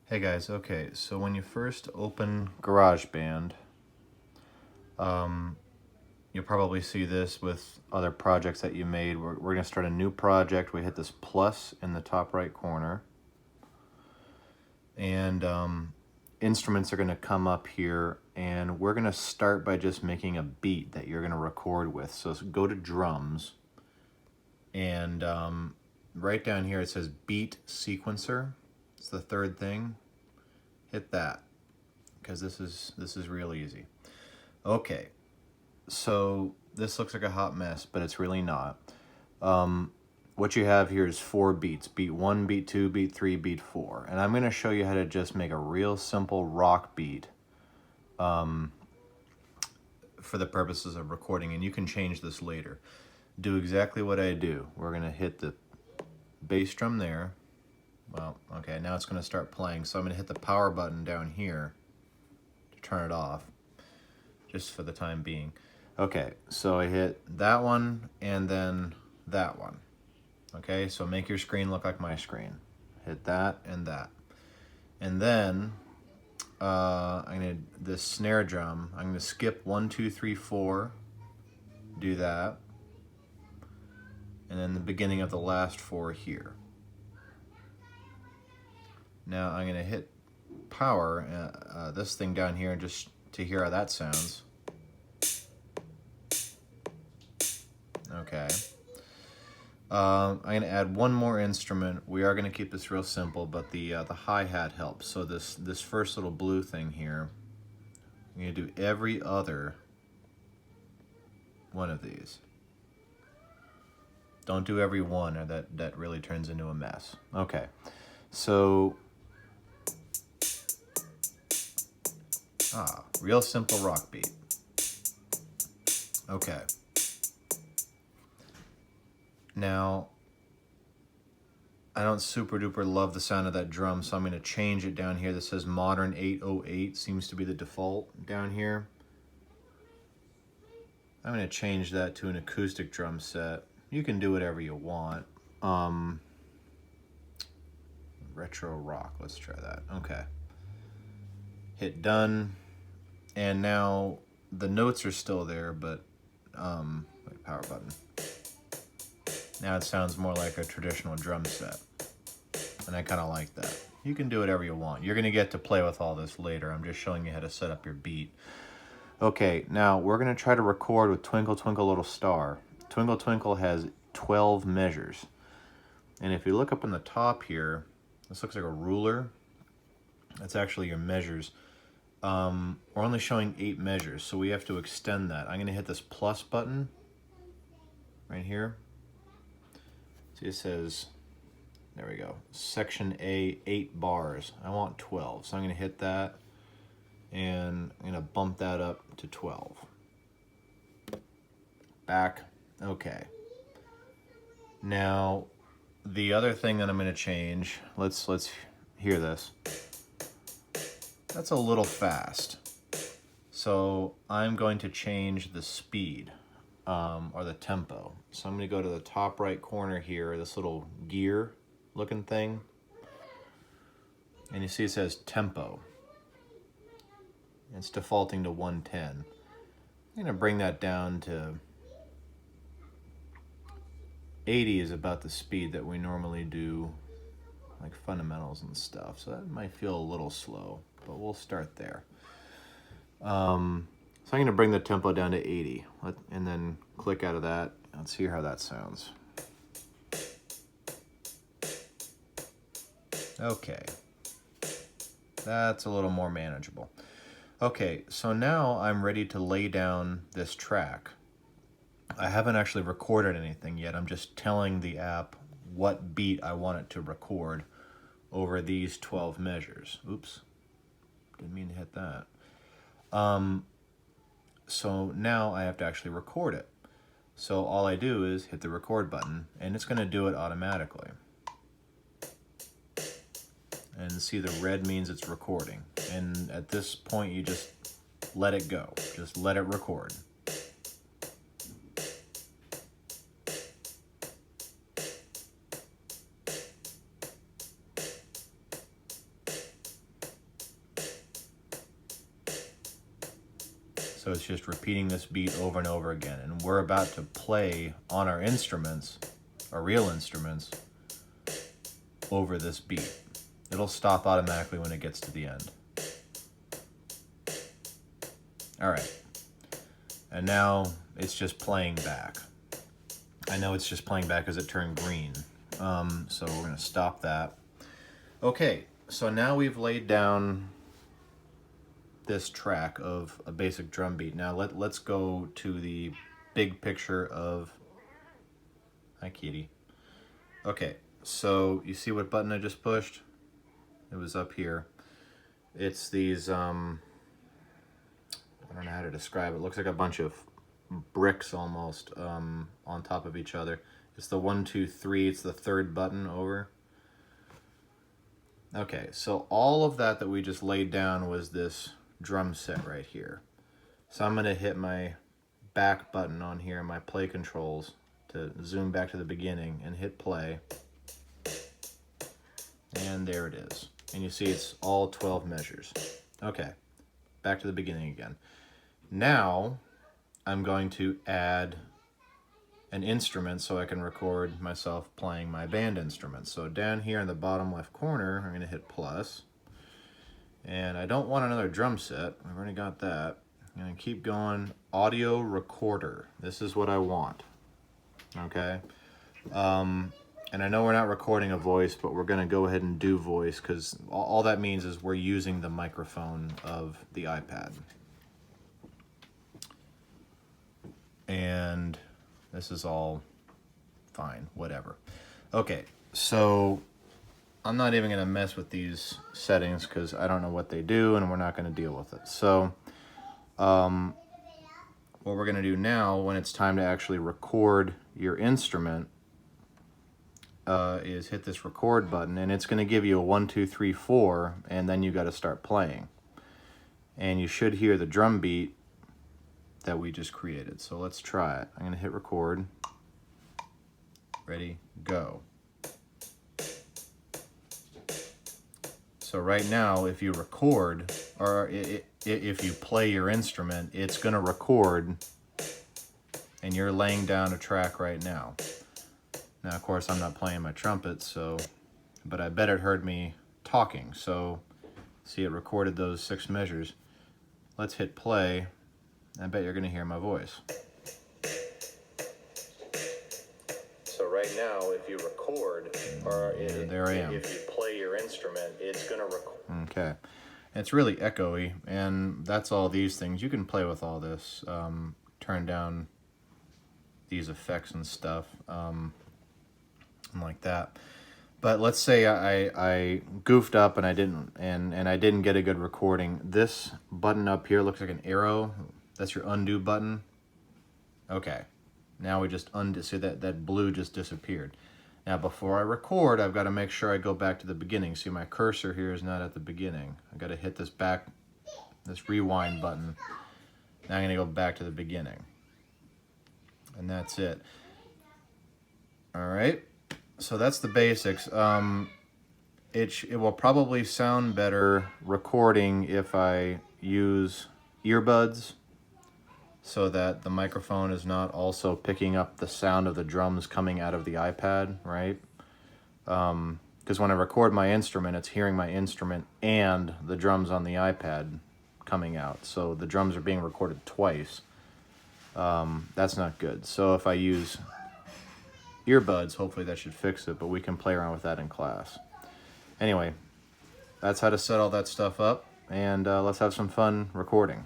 Hey guys, okay, so when you first open GarageBand, you'll probably see this with other projects that you made. We're going to start a new project. We hit this plus in the top right corner. And instruments are going to come up here. And we're going to start by just making a beat that you're going to record with. So go to drums. And right down here it says beat sequencer. It's the third thing. Hit that, because this is real easy. Okay, so this looks like a hot mess, but it's really not. What you have here is 4 beats: beat 1, beat 2, beat 3, beat 4. And I'm going to show you how to just make a real simple rock beat for the purposes of recording, and you can change this later. Do exactly what I do. We're going to hit the bass drum there. Well, okay, now it's going to start playing, so I'm going to hit the power button down here to turn it off, just for the time being. Okay, so I hit that one and then that one. Okay, so make your screen look like my screen. Hit that and that. And then this snare drum, I'm gonna skip 1, 2, 3, 4, do that. And then the beginning of the last 4 here. Now I'm gonna hit power, this thing down here, just to hear how that sounds. Okay. I'm going to add one more instrument. We are going to keep this real simple, but the hi-hat helps. So this first little blue thing here, I'm going to do every other one of these. Don't do every one, or that really turns into a mess. Okay, so real simple rock beat. Okay. Now, I don't super duper love the sound of that drum, so I'm going to change it down here. This says Modern 808, seems to be the default down here. I'm going to change that to an acoustic drum set. You can do whatever you want. Retro rock, let's try that. Okay. Hit done. And now the notes are still there, but wait, power button. Now it sounds more like a traditional drum set, and I kind of like that. You can do whatever you want. You're going to get to play with all this later. I'm just showing you how to set up your beat. Okay, now we're going to try to record with Twinkle Twinkle Little Star. Twinkle Twinkle has 12 measures. And if you look up in the top here, this looks like a ruler. That's actually your measures. We're only showing 8 measures, so we have to extend that. I'm going to hit this plus button right here. See, it says, there we go, section A, 8 bars. I want 12, so I'm going to hit that, and I'm going to bump that up to 12. Back, okay. Now, the other thing that I'm going to change, let's hear this. That's a little fast. So I'm going to change the speed. Or the tempo. So I'm going to go to the top right corner here, this little gear looking thing, and you see it says tempo. It's defaulting to 110. I'm going to bring that down to 80 is about the speed that we normally do like fundamentals and stuff, so that might feel a little slow, but we'll start there. So I'm going to bring the tempo down to 80, and then click out of that. Let's hear how that sounds. Okay, that's a little more manageable. Okay, so now I'm ready to lay down this track. I haven't actually recorded anything yet. I'm just telling the app what beat I want it to record over these 12 measures. Oops, didn't mean to hit that. So now I have to actually record it. So all I do is hit the record button, and it's going to do it automatically. And see, the red means it's recording. And at this point, you just let it go. Just let it record. So it's just repeating this beat over and over again. And we're about to play on our instruments, our real instruments, over this beat. It'll stop automatically when it gets to the end. All right. And now it's just playing back. I know it's just playing back as it turned green. So we're going to stop that. Okay, so now we've laid down this track of a basic drum beat. Now let's go to the big picture of... Hi, kitty. Okay, so you see what button I just pushed? It was up here. It's these, I don't know how to describe it. It looks like a bunch of bricks almost on top of each other. It's the 1, 2, 3. It's the third button over. Okay, so all of that we just laid down was this drum set right here. So I'm going to hit my back button on here, my play controls, to zoom back to the beginning and hit play. And there it is. And you see it's all 12 measures. Okay, back to the beginning again. Now I'm going to add an instrument so I can record myself playing my band instrument. So down here in the bottom left corner, I'm going to hit plus. And I don't want another drum set. I've already got that. I'm going to keep going. Audio recorder. This is what I want. Okay? And I know we're not recording a voice, but we're going to go ahead and do voice because all that means is we're using the microphone of the iPad. And this is all fine, whatever. Okay, so I'm not even going to mess with these settings because I don't know what they do and we're not going to deal with it. So what we're going to do now when it's time to actually record your instrument is hit this record button, and it's going to give you a 1, 2, 3, 4, and then you got to start playing. And you should hear the drum beat that we just created. So let's try it. I'm going to hit record. Ready, go. So right now, if you record, or if you play your instrument, it's going to record, and you're laying down a track right now. Now, of course, I'm not playing my trumpet, but I bet it heard me talking. So, see, it recorded those 6 measures. Let's hit play. I bet you're going to hear my voice. So right now, if you record, or there I am. If you play your instrument, it's going to record. Okay. It's really echoey, and that's all these things. You can play with all this. Turn down these effects and stuff, and like that. But let's say I goofed up and I didn't get a good recording. This button up here looks like an arrow. That's your undo button. Okay. Now we just undo. See that blue just disappeared. Now before I record, I've got to make sure I go back to the beginning. See, my cursor here is not at the beginning. I've got to hit this rewind button. Now I'm going to go back to the beginning. And that's it. All right. So that's the basics. It will probably sound better recording if I use earbuds so that the microphone is not also picking up the sound of the drums coming out of the iPad, right? Because when I record my instrument, it's hearing my instrument and the drums on the iPad coming out. So the drums are being recorded twice. That's not good. So if I use earbuds, hopefully that should fix it, but we can play around with that in class. Anyway, that's how to set all that stuff up, and let's have some fun recording.